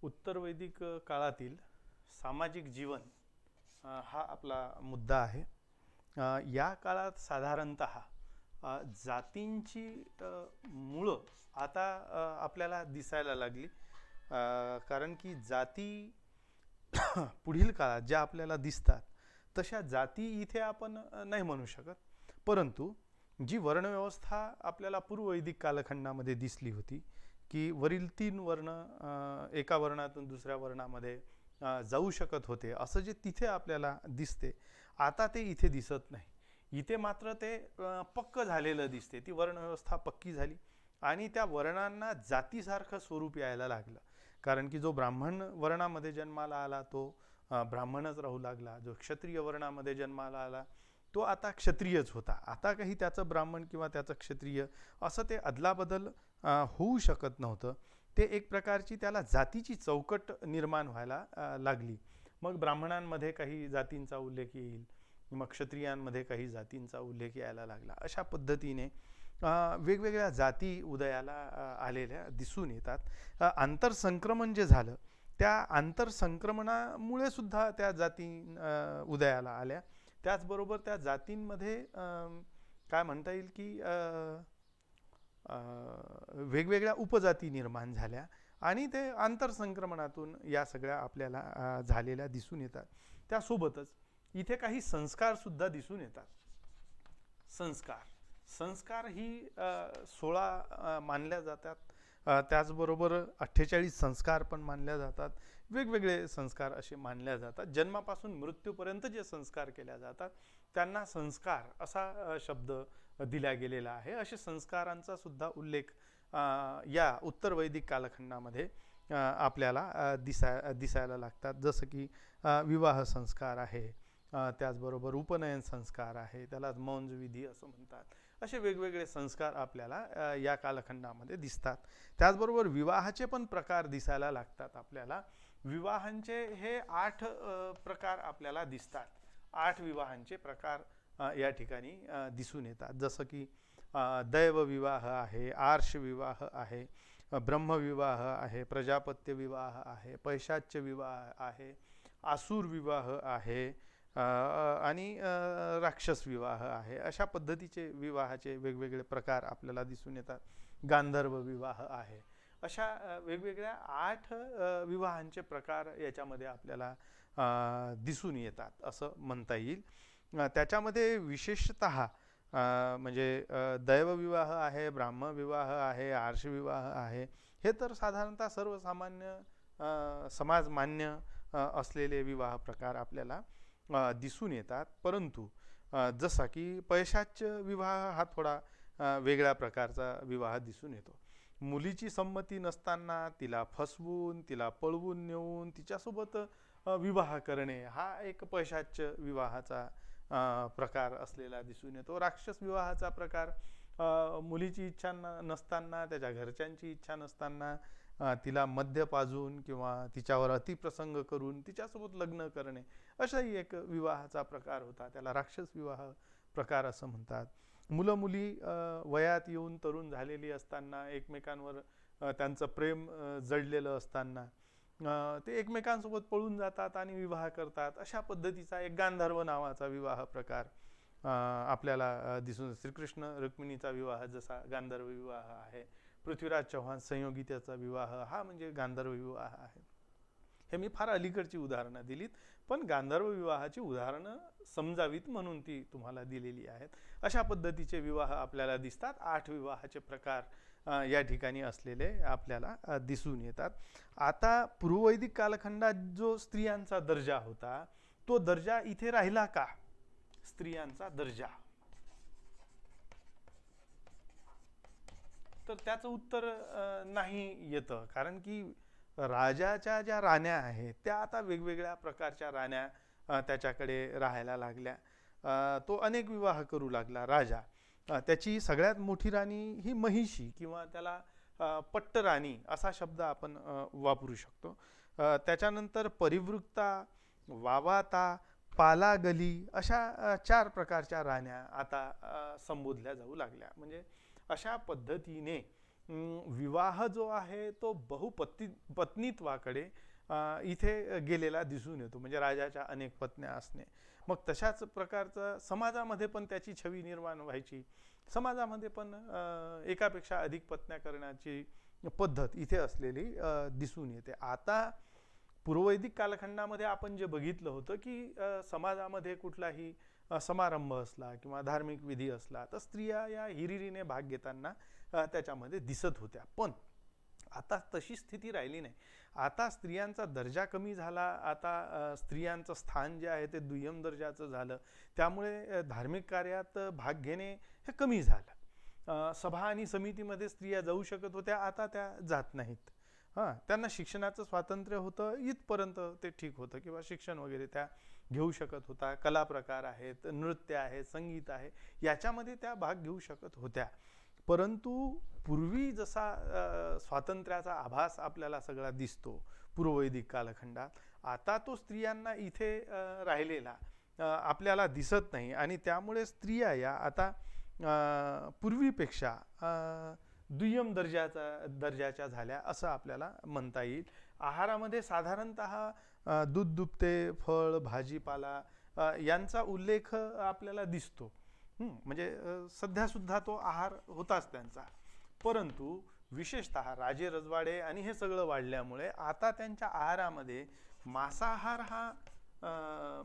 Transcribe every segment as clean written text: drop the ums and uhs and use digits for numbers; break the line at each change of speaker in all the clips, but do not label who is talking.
उत्तर वैदिक काळातील सामाजिक जीवन हा आपला मुद्दा आहे. या काळात साधारणतः जातींची मुळं आता आपल्याला दिसायला लागली. कारण की जाती पुढील काळात ज्या आपल्याला दिसतात तशा जाती इथे आपण नाही म्हणू शकत, परंतु जी वर्णव्यवस्था आपल्याला पूर्ववैदिक कालखंडामध्ये दिसली होती की वरील तीन वर्ण एका वर्णातून दुसऱ्या वर्णामध्ये जाऊ शकत होते, असं जे तिथे आपल्याला दिसते आता ते इथे दिसत नाही. इथे मात्र ते पक्क झालेलं दिसते. ती वर्णव्यवस्था पक्की झाली आणि त्या वर्णांना जातीसारखं स्वरूप यायला लागलं. कारण की जो ब्राह्मण वर्णामध्ये जन्माला आला तो ब्राह्मणच राहू लागला, जो क्षत्रिय वर्णामध्ये जन्माला आला तो आता क्षत्रियच होता. आता काही त्याचं ब्राह्मण किंवा त्याचं क्षत्रिय असं ते अदलाबदल होऊ शकत नव्हतं. ते एक प्रकारची त्याला जातीची चौकट निर्माण व्हायला लागली. मग ब्राह्मणांमध्ये काही जातींचा उल्लेख येईल, मग क्षत्रियांमध्ये काही जातींचा उल्लेख यायला लागला. अशा पद्धतीने वेगवेगळ्या जाती उदयाला आलेल्या दिसून येतात. आंतरसंक्रमण जे झालं त्या आंतरसंक्रमणामुळे सुद्धा त्या जाती उदयाला आल्या. त्याचबरोबर त्या जातींमध्ये काय म्हणता येईल की वेगवेगळ्या उपजाती निर्माण झाल्या आणि ते आंतरसंक्रमणातून या सगळ्या आपल्याला झालेल्या दिसून येतात. त्यासोबतच इथे काही संस्कार सुद्धा दिसून येतात. संस्कार ही 16 मानल्या जातात. त्याचबरोबर 48 संस्कार पण मानल्या जातात. वेगवेगळे संस्कार असे मानल्या जातात. जन्मापासून मृत्यूपर्यंत जे संस्कार केल्या जातात त्यांना संस्कार असा शब्द दिला गेलेला आहे. असे संस्कारांचा सुद्धा उल्लेख या उत्तर वैदिक कालखंडामध्ये आपल्याला दिसायला लागतात. जसं की विवाह संस्कार आहे, त्याचबरोबर उपनयन संस्कार आहे, त्याला मौंज विधी असं म्हणतात. असे वेगवेगळे संस्कार आपल्याला या कालखंडामध्ये दिसतात. त्याचबरोबर विवाहाचे पण प्रकार दिसायला लागतात. आपल्याला विवाहांचे हे 8 प्रकार आपल्याला दिसतात. 8 विवाहांचे प्रकार या ठिकाणी दिसून येतात. जसं की दैवविवाह आहे, आर्ष विवाह आहे, ब्रह्मविवाह आहे, प्रजापत्य विवाह आहे, पैशाच्य विवाह आहे, आसुर विवाह आहे आणि राक्षस विवाह आहे. अशा पद्धतीचे विवाहाचे वेगवेगळे प्रकार आपल्याला दिसून येतात. गांधर्व विवाह आहे. अशा वेगवेगळ्या 8 विवाहांचे प्रकार याच्यामध्ये आपल्याला दिसून येतात असं म्हणता येईल. त्याच्यामध्ये विशेषतः म्हणजे दैवविवाह आहे, ब्राह्मविवाह आहे, आर्षविवाह आहे, हे तर साधारणतः सर्वसामान्य समाजमान्य असलेले विवाह प्रकार आपल्याला दिसून येतात. परंतु जसा की पैशाच्य विवाह हा थोडा वेगळ्या प्रकारचा विवाह दिसून येतो. मुलीची संमती नसताना तिला फसवून, तिला पळवून नेऊन तिच्यासोबत विवाह करणे हा एक पैशाच्य विवाहाचा प्रकार असलेला दिसून येतो. राक्षस विवाहाचा प्रकार मुलीची इच्छा नसताना, त्याच्या घरच्यांची इच्छा नसताना तिला मद्य पाजून किंवा तिच्यावर अतिप्रसंग करून तिच्यासोबत लग्न करणे असाही एक विवाहाचा प्रकार होता. त्याला राक्षस विवाह प्रकार असं म्हणतात. मुलं मुली वयात येऊन तरुण झालेली असताना, एकमेकांवर त्यांचं प्रेम जडलेलं असताना ते एकमेकांसोबत पळून जातात आणि विवाह करतात. अशा पद्धतीचा एक गांधर्व नावाचा विवाह प्रकार आपल्याला दिसून. श्रीकृष्ण रुक्मिणीचा विवाह जसा गांधर्व विवाह आहे, पृथ्वीराज चव्हाण संयोगितेचा विवाह हा म्हणजे गांधर्व विवाह आहे. हे मी फार अलीकडची उदाहरणं दिलीत, पण गांधर्व विवाहाची उदाहरणं समजावीत म्हणून ती तुम्हाला दिलेली आहेत. अशा पद्धतीचे विवाह आपल्याला दिसतात. 8 विवाहाचे प्रकार या ठिकाणी असलेले आपल्याला दिसून येतात. आता पूर्ववैदिक कालखंडात जो स्त्रियांचा दर्जा होता तो दर्जा इथे राहिला का? स्त्रियांचा दर्जा, तर त्याचं उत्तर नाही येतं. कारण की राजाच्या ज्या राण्या आहेत त्या आता वेगवेगळ्या प्रकारच्या राण्या त्याच्याकडे राहायला लागल्या. तो अनेक विवाह करू लागला राजा. त्याची सगळ्यात मोठी राणी ही महिषी किंवा त्याला पट्टराणी असा शब्द आपण वापरू शकतो. त्याच्यानंतर परिवृत्ता, वावाता, पालागली अशा 4 प्रकारच्या राण्या आता संबोधल्या जाऊ लागल्या. म्हणजे अशा पद्धतीने विवाह जो आहे तो पत्नीत्वाकडे इथे गेलेला दिसून येतो. म्हणजे राजाच्या अनेक पत्न्या असणे, मग तशाच प्रकारचं समाजामध्ये पण त्याची छवी निर्माण व्हायची. समाजामध्ये पण एकापेक्षा अधिक पत्न्या करण्याची पद्धत इथे असलेली दिसून येते. आता पूर्ववैदिक कालखंडामध्ये आपण जे बघितलं होतं की समाजामध्ये कुठलाही समारंभ असला किंवा धार्मिक विधी असला तर स्त्रिया या हिरिरीने भाग घेताना त्याच्यामध्ये दिसत होत्या. पण आता तशी स्थिती राहिली नाही. आता स्त्रियांचा दर्जा कमी झाला. आता स्त्रियांचं स्थान जे आहे ते दुय्यम दर्जाचं झालं. त्यामुळे धार्मिक कार्यात भाग घेणे हे कमी झालं. सभा आणि समितीमध्ये स्त्रिया जाऊ शकत होत्या, आता त्या जात नाहीत. त्यांना शिक्षणाचं स्वातंत्र्य होतं, इथपर्यंत ते ठीक होतं, किंवा शिक्षण वगैरे त्या घेऊ शकत होता. कला प्रकार आहेत, नृत्य आहे, संगीत आहे, याच्यामध्ये त्या भाग घेऊ शकत होत्या. परंतु पूर्वी जसा स्वातंत्र्याचा आभास आपल्याला सगळा दिसतो पूर्ववैदिक कालखंडात, आता तो स्त्रियांना इथे राहिलेला आपल्याला दिसत नाही. आणि त्यामुळे स्त्रिया या आता पूर्वीपेक्षा दुय्यम दर्जाच्या झाल्या असं आपल्याला म्हणता येईल. आहारामध्ये साधारणतः दूध, दुभते, फळ, भाजीपाला यांचा उल्लेख आपल्याला दिसतो. म्हणजे सध्या सुद्धा तो आहार होताच त्यांचा. परंतु विशेषतः राजे रजवाडे आणि हे सगळं वाढल्यामुळे आता त्यांच्या आहारामध्ये मांसाहार हा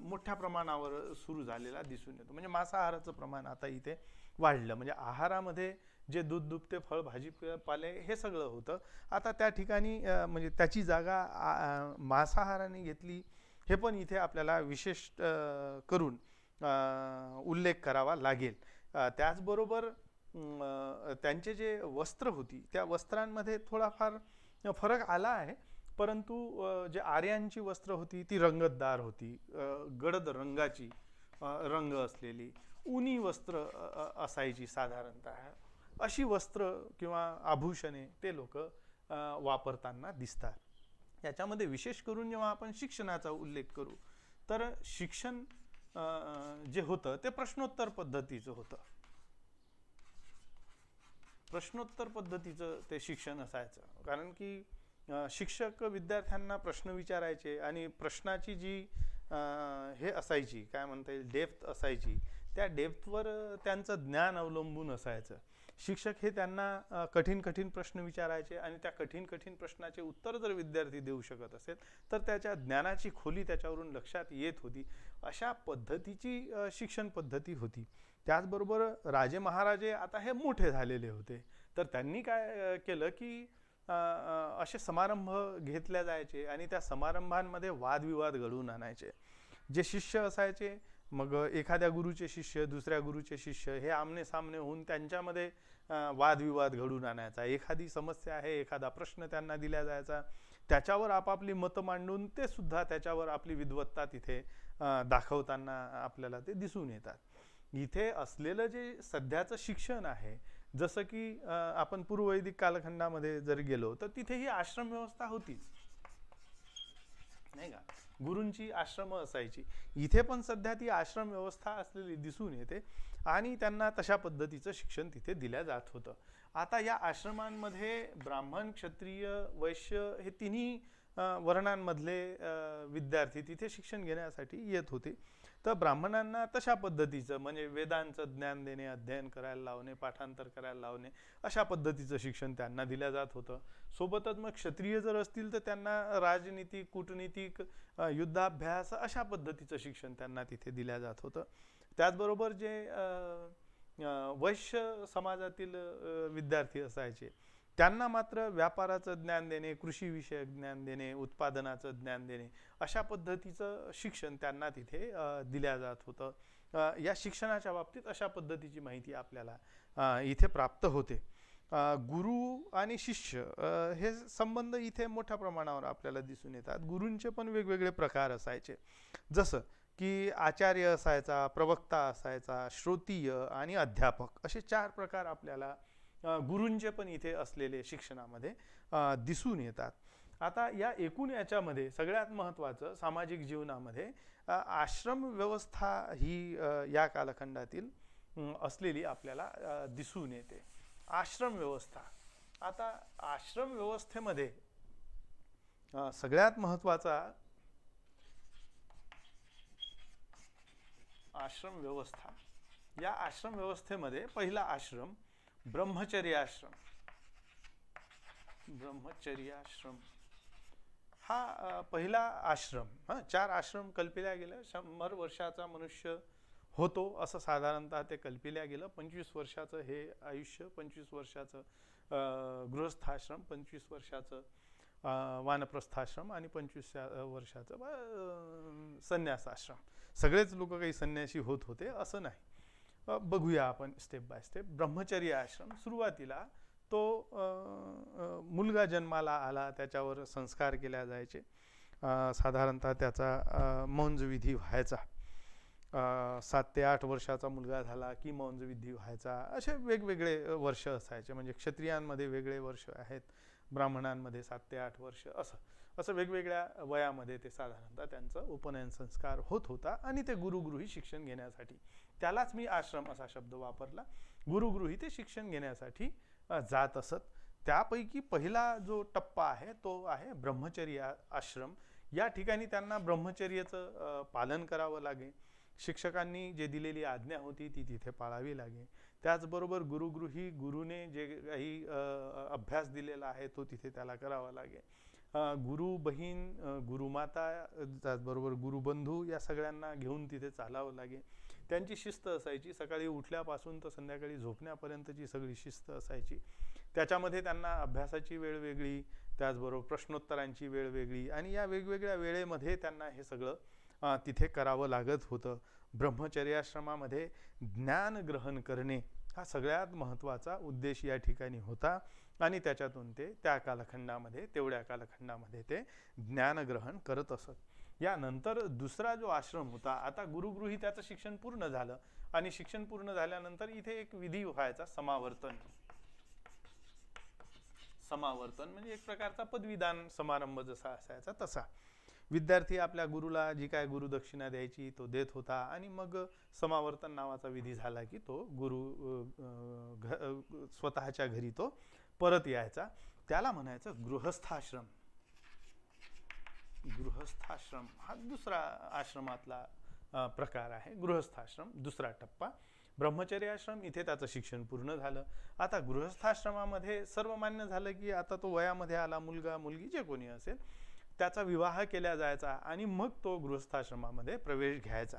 मोठ्या प्रमाणावर सुरू झालेला दिसून येतो. म्हणजे मांसाहाराचं प्रमाण आता इथे वाढलं. म्हणजे आहारामध्ये जे दूध, दुभते, फळ, भाजीपाले हे सगळं होतं, आता त्या ठिकाणी म्हणजे त्याची जागा मांसाहाराने घेतली. हे पण इथे आपल्याला विशेष करून उल्लेख करावा लागेल. त्याचबरोबर त्यांचे जे वस्त्र होती त्या वस्त्रांमध्ये थोडाफार फरक आला आहे. परंतु जे आर्यांची वस्त्र होती ती रंगतदार होती, गडद रंगाची रंग असलेली उनी वस्त्र असायची साधारणतः. अशी वस्त्र किंवा आभूषणे ते लोक वापरताना दिसतात. याच्यामध्ये विशेष करून जेव्हा आपण शिक्षणाचा उल्लेख करू तर शिक्षण जे होतं ते प्रश्नोत्तर पद्धतीचं होतं. प्रश्नोत्तर पद्धतीचं ते शिक्षण असायचं. कारण की शिक्षक विद्यार्थ्यांना प्रश्न विचारायचे आणि प्रश्नाची जी हे असायची, काय म्हणता येईल, डेप्थ असायची, त्या डेप्थवर त्यांचं ज्ञान अवलंबून असायचं. शिक्षक हे त्यांना कठीण कठीण प्रश्न विचारायचे आणि त्या कठीण कठीण प्रश्नाचे उत्तर जर विद्यार्थी देऊ शकत असेल तर त्याच्या ज्ञानाची खोली त्याच्यावरून लक्षात येत होती. अशा पद्धतीची शिक्षण पद्धती होती. त्याचबरोबर राजे महाराजे आता हे मोठे झालेले होते, तर त्यांनी काय केलं की असे समारंभ घेतले जायचे आणि त्या समारंभांमध्ये वादविवाद घडवून आणायचे. जे शिष्य असायचे, मग एखाद्या गुरुचे शिष्य दुसऱ्या गुरुचे शिष्य हे आमने सामने होऊन त्यांच्यामध्ये वादविवाद घडवून आणायचा. एखादी समस्या आहे, एखादा प्रश्न त्यांना दिला जायचा, त्याच्यावर आपापली मतं मांडून ते सुद्धा त्याच्यावर आपली विद्वत्ता तिथे दाखवताना आपल्याला ते दिसून येतात. इथे असलेलं जे सध्याचं शिक्षण आहे, जसं की आपण पूर्ववैदिक कालखंडामध्ये जर गेलो तर तिथेही आश्रम व्यवस्था होतीच, नाही का. गुरूंची आश्रम असायची. इथे पण सध्या ती आश्रम व्यवस्था असलेली दिसून येते आणि त्यांना तशा पद्धतीचं शिक्षण तिथे दिल्या जात होतं. आता या आश्रमांमध्ये ब्राह्मण, क्षत्रिय, वैश्य हे तिन्ही वर्णांमधले विद्यार्थी तिथे शिक्षण घेण्यासाठी येत होते. तर ब्राह्मणांना तशा पद्धतीचं म्हणजे वेदांचं ज्ञान देणे, अध्ययन करायला लावणे, पाठांतर करायला लावणे, अशा पद्धतीचं शिक्षण त्यांना दिलं जात होतं. सोबतच मग क्षत्रिय जर असतील तर त्यांना राजनीतिक, कूटनीतिक, युद्धाभ्यास अशा पद्धतीचं शिक्षण त्यांना तिथे दिलं जात होतं. त्याचबरोबर जे वैश्य समाजातील विद्यार्थी असायचे त्यांना मात्र व्यापाराचं ज्ञान देणे, कृषीविषयक ज्ञान देणे, उत्पादनाचं ज्ञान देणे, अशा पद्धतीचं शिक्षण त्यांना तिथे दिल्या जात होतं. या शिक्षणाच्या बाबतीत अशा पद्धतीची माहिती आपल्याला इथे प्राप्त होते. गुरु आणि शिष्य हे संबंध इथे मोठ्या प्रमाणावर आपल्याला दिसून येतात. गुरूंचे पण वेगवेगळे प्रकार असायचे, जसं की आचार्य असायचा, प्रवक्ता असायचा, श्रोतीय आणि अध्यापक, असे 4 प्रकार आपल्याला गुरूंचे पण इथे असलेले शिक्षणामध्ये दिसून येतात. आता या एकूण याच्यामध्ये सगळ्यात महत्त्वाचं सामाजिक जीवनामध्ये आश्रम व्यवस्था ही या कालखंडातील असलेली आपल्याला दिसून येते. आश्रम व्यवस्था आता आश्रम व्यवस्थेमध्ये सगळ्यात महत्त्वाचा आश्रम व्यवस्था. या आश्रम व्यवस्थेमध्ये पहिला आश्रम ब्रह्मचर्य आश्रम. ब्रह्मचर्य आश्रम हा पहिला आश्रम. 4 आश्रम कल्पिल्या गेले. 100 वर्षाचा मनुष्य होतो असं साधारणतः ते कल्पिल्या गेलं. 25 वर्षाचं हे आयुष्य, 25 वर्षाचं गृहस्थाश्रम, 25 वर्षाचं वानप्रस्थाश्रम आणि 25 वर्षाचं संन्यासाश्रम. सगळेच लोक काही संन्यासी होत होते असं नाही. बघूया आपण स्टेप बाय स्टेप. ब्रह्मचर्य आश्रम सुरुवातीला तो मुलगा जन्माला आला त्याच्यावर संस्कार केल्या जायचे. साधारणतः त्याचा मौंजविधी व्हायचा. 7 ते 8 वर्षाचा मुलगा झाला की मौंजविधी व्हायचा. असे वेगवेगळे वर्ष असायचे. म्हणजे क्षत्रियांमध्ये वेगळे वर्ष आहेत, ब्राह्मणांमध्ये 7 ते 8 वर्ष असं वेगवेगळ्या वयामध्ये ते साधारणतः त्यांचा उपनयन संस्कार होत होता. आणि ते गुरुगृही शिक्षण घेण्यासाठी, त्यालाच मी आश्रम असा शब्द वापरला, गुरुगृही ते शिक्षण घेण्यासाठी जात असत. त्यापैकी पहिला जो टप्पा आहे तो आहे ब्रह्मचर्य आश्रम. या ठिकाणी त्यांना ब्रह्मचर्याचं पालन करावं लागे. शिक्षकांनी जे दिलेली आज्ञा होती ती तिथे पाळावी लागे. त्याचबरोबर गुरुगृही गुरुने जे काही अभ्यास दिलेला आहे तो तिथे त्याला करावा लागे. गुरु बहीण, गुरुमाता, त्याचबरोबर गुरुबंधू या सगळ्यांना घेऊन तिथे चालावं लागे. त्यांची शिस्त असायची. सकाळी उठल्यापासून तर संध्याकाळी झोपण्यापर्यंतची सगळी शिस्त असायची. त्याच्यामध्ये त्यांना अभ्यासाची वेळ वेगळी, त्याचबरोबर प्रश्नोत्तरांची वेळ वेगळी, आणि या वेगवेगळ्या वेळेमध्ये त्यांना हे सगळं तिथे करावं लागत होतं. ब्रह्मचर्याश्रमामध्ये ज्ञान ग्रहण करणे हा सगळ्यात महत्त्वाचा उद्देश या ठिकाणी होता. आणि त्याच्यातून ते त्या कालखंडामध्ये, तेवढ्या कालखंडामध्ये ते ज्ञानग्रहण करत असत. यानंतर दुसरा जो आश्रम होता, आता गुरुगृही त्याचं शिक्षण पूर्ण झालं आणि शिक्षण पूर्ण झाल्यानंतर इथे एक विधी व्हायचा, समावर्तन. समावर्तन म्हणजे एक प्रकारचा पदवीदान समारंभ जसा असायचा तसा. विद्यार्थी आपल्या गुरुला जी काय गुरुदक्षिणा द्यायची तो देत होता आणि मग समावर्तन नावाचा विधी झाला की तो गुरु स्वतःच्या घरी तो परत यायचा. त्याला म्हणायचं गृहस्थाश्रम. गृहस्थाश्रम हा दुसरा आश्रमातला प्रकार आहे. गृहस्थाश्रम दुसरा टप्पा. ब्रह्मचर्य आश्रम इथे त्याचं शिक्षण पूर्ण झालं. आता गृहस्थाश्रमामध्ये सर्व मान्य झालं की आता तो वयामध्ये आला, मुलगा मुलगी जे कोणी असेल त्याचा विवाह केला जायचा आणि मग तो गृहस्थाश्रमामध्ये प्रवेश घ्यायचा.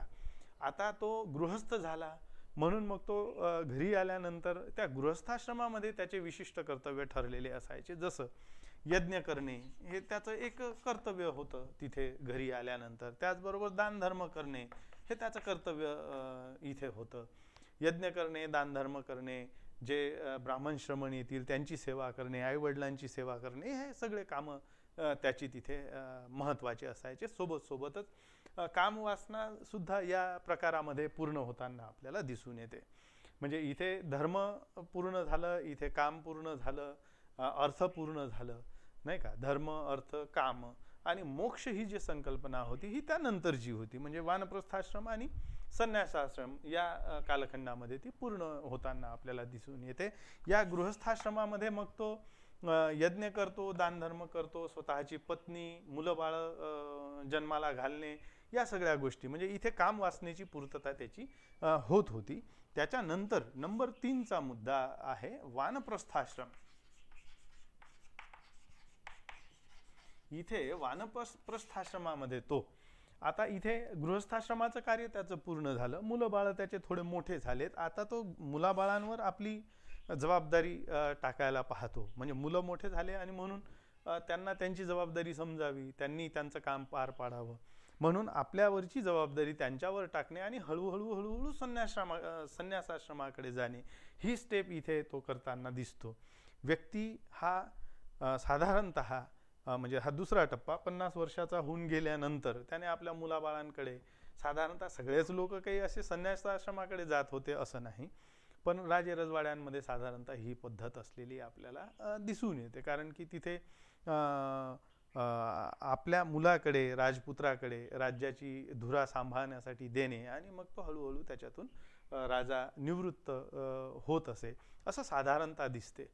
आता तो गृहस्थ झाला म्हणून मग तो घरी आल्यानंतर त्या गृहस्थाश्रमामध्ये त्याचे विशिष्ट कर्तव्य ठरलेले असायचे. जसं यज्ञ करणे हे त्याचं एक कर्तव्य होतं तिथे घरी आल्यानंतर. त्याचबरोबर दानधर्म करणे हे त्याचं कर्तव्य इथे होतं. यज्ञ करणे, दानधर्म करणे, जे ब्राह्मण श्रमण येतील त्यांची सेवा करणे, आईवडिलांची सेवा करणे, हे सगळे कामं त्याची तिथे महत्त्वाचे असायचे. सोबतच कामवासना सुद्धा या प्रकारामध्ये पूर्ण होताना आपल्याला दिसून येते. म्हणजे इथे धर्म पूर्ण झालं, इथे काम पूर्ण झालं, अर्थ पूर्ण झालं, नाही का. धर्म, अर्थ, काम आणि मोक्ष ही जी संकल्पना होती ही त्यानंतरची होती. म्हणजे वानप्रस्थाश्रम आणि संन्यासाश्रम या कालखंडामध्ये ती पूर्ण होताना आपल्याला दिसून येते. या गृहस्थाश्रमामध्ये मग तो यज्ञ करतो, दानधर्म करतो, स्वतःची पत्नी, मुलं बाळ जन्माला घालणे, या सगळ्या गोष्टी म्हणजे इथे काम वासनेची पूर्तता त्याची होत होती. त्याच्यानंतर नंबर 3चा मुद्दा आहे वानप्रस्थाश्रम. इथे वानप्रस्थाश्रमामध्ये तो आता इथे गृहस्थाश्रमाचं कार्य त्याचं पूर्ण झालं, मुलं बाळ त्याचे थोडे मोठे झालेत. आता तो मुलाबाळांवर आपली जबाबदारी टाकायला पाहतो. म्हणजे मुलं मोठे झाले आणि म्हणून त्यांना त्यांची जबाबदारी समजावी, त्यांनी त्यांचं काम पार पाडावं म्हणून आपल्यावरची जबाबदारी त्यांच्यावर टाकणे आणि हळूहळू संन्यासाश्रमाकडे जाणे, ही स्टेप इथे तो करताना दिसतो. व्यक्ती हा साधारणतः म्हणजे हा दुसरा टप्पा 50 वर्षाचा होऊन गेल्यानंतर त्याने आपल्या मुलाबाळांकडे, साधारणतः सगळेच लोक काही असे संन्यासाश्रमाकडे जात होते असं नाही, पण राजे रजवाड्यांमध्ये साधारणतः ही पद्धत असलेली आपल्याला दिसून येते. कारण की तिथे आपल्या मुलाकडे, राजपुत्राकडे राज्याची धुरा सांभाळण्यासाठी देणे आणि मग तो हळूहळू त्याच्यातून राजा निवृत्त होत असे असं साधारणतः दिसते.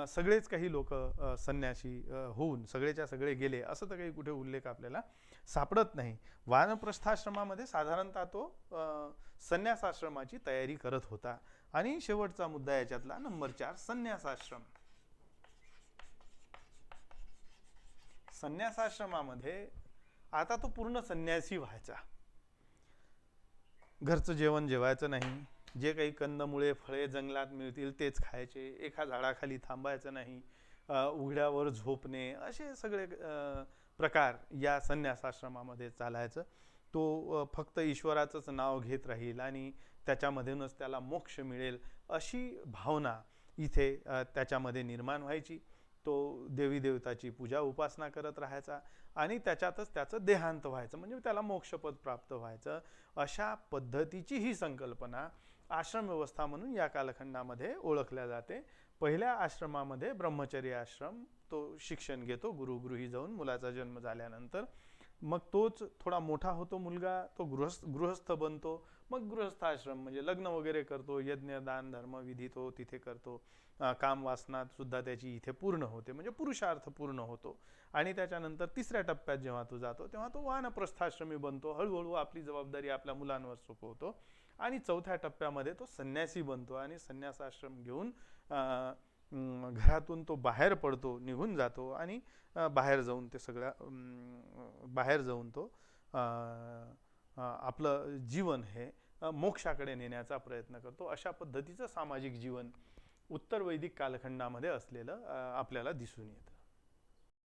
सगळेच काही लोक संन्यासी होऊन सगळेच्या सगळे गेले असं तर काही कुठे उल्लेख आपल्याला सापडत नाही. वानप्रस्थाश्रमामध्ये साधारणतः तो संन्यासाश्रमाची तयारी करत होता. आणि शेवटचा मुद्दा याच्यातला नंबर 4, संन्यासाश्रम. संन्यासाश्रमामध्ये आता तो पूर्ण संन्यासी व्हायचा. घरचं जेवण जेवायचं नाही, जे काही कंदमुळे फळे जंगलात मिळतील तेच खायचे, एका झाडाखाली थांबायचं नाही, उघड्यावर झोपणे, असे सगळे प्रकार या संन्यासाश्रमामध्ये चालायचं. तो फक्त ईश्वराचंच नाव घेत राहील आणि त्याच्यामधूनच त्याला मोक्ष मिळेल अशी भावना इथे त्याच्यामध्ये निर्माण व्हायची. तो देवी देवताची पूजा उपासना करत राहायचा आणि त्याच्यातच त्याचं देहांत व्हायचं, म्हणजे त्याला मोक्षपद प्राप्त व्हायचं. अशा पद्धतीची ही संकल्पना आश्रम व्यवस्था म्हणून या कालखंडामध्ये ओळखल्या जाते. पहिल्या आश्रमामध्ये ब्रह्मचर्य आश्रम, तो शिक्षण घेतो गुरुगृही जाऊन मुलाचा जन्म झाल्यानंतर. मग तोच थोडा मोठा होतो मुलगा, तो गृहस्थ बनतो. मग गृहस्थ आश्रम म्हणजे लग्न वगैरे करतो, यज्ञ दान धर्म विधी तो तिथे करतो. काम वासना सुद्धा त्याची इथे पूर्ण होते, म्हणजे पुरुषार्थ पूर्ण होतो. आणि त्याच्यानंतर तिसऱ्या टप्प्यात जेव्हा तो जातो तेव्हा तो वानप्रस्थाश्रमी बनतो. हळूहळू आपली जबाबदारी आपल्या मुलांवर सोपवतो. आणि चौथ्या टप्प्यामध्ये तो संन्यासी बनतो आणि संन्यासाश्रम घेऊन घरातून तो बाहेर पडतो, निघून जातो आणि बाहेर जाऊन ते बाहेर जाऊन तो आपलं जीवन हे मोक्षाकडे नेण्याचा प्रयत्न करतो. अशा पद्धतीचं सामाजिक जीवन उत्तर वैदिक कालखंडामध्ये असलेलं आपल्याला दिसून येतं.